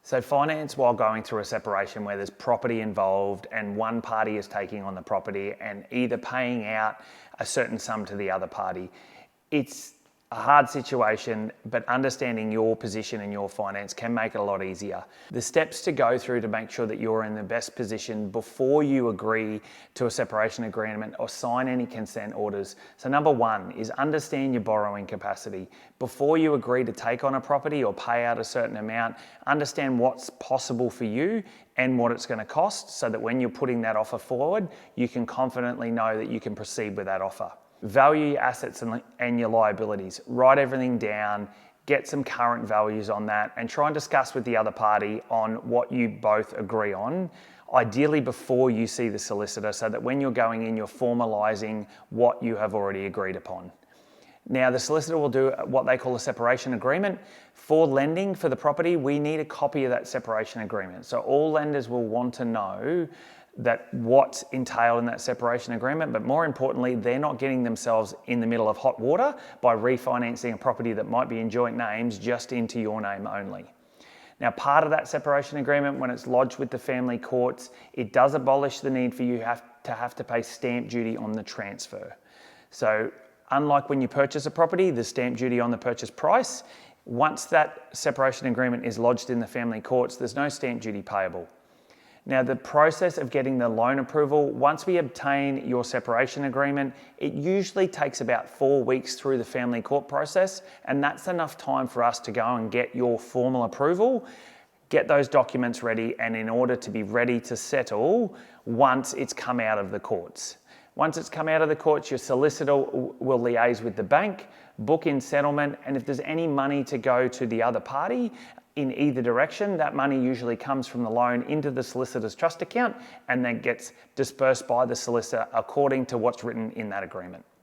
So finance while going through a separation where there's property involved and one party is taking on the property and either paying out a certain sum to the other party, it's a hard situation, but understanding your position and your finance can make it a lot easier. The steps to go through to make sure that you're in the best position before you agree to a separation agreement or sign any consent orders. So number one is understand your borrowing capacity. Before you agree to take on a property or pay out a certain amount, understand what's possible for you and what it's going to cost so that when you're putting that offer forward, you can confidently know that you can proceed with that offer. Value your assets and your liabilities. Write everything down, get some current values on that, and try and discuss with the other party on what you both agree on, ideally before you see the solicitor, so that when you're going in, you're formalising what you have already agreed upon. Now, the solicitor will do what they call a separation agreement. For lending for the property, we need a copy of that separation agreement. So all lenders will want to know that what's entailed in that separation agreement, but more importantly, they're not getting themselves in the middle of hot water by refinancing a property that might be in joint names just into your name only. Now, part of that separation agreement, when it's lodged with the family courts, it does abolish the need for you to have to pay stamp duty on the transfer. So unlike when you purchase a property, the stamp duty on the purchase price, once that separation agreement is lodged in the family courts, there's no stamp duty payable. Now, the process of getting the loan approval, once we obtain your separation agreement, it usually takes about 4 weeks through the family court process, and that's enough time for us to go and get your formal approval, get those documents ready, and in order to be ready to settle once it's come out of the courts. Once it's come out of the courts, your solicitor will liaise with the bank, book in settlement, and if there's any money to go to the other party, in either direction, that money usually comes from the loan into the solicitor's trust account and then gets dispersed by the solicitor according to what's written in that agreement.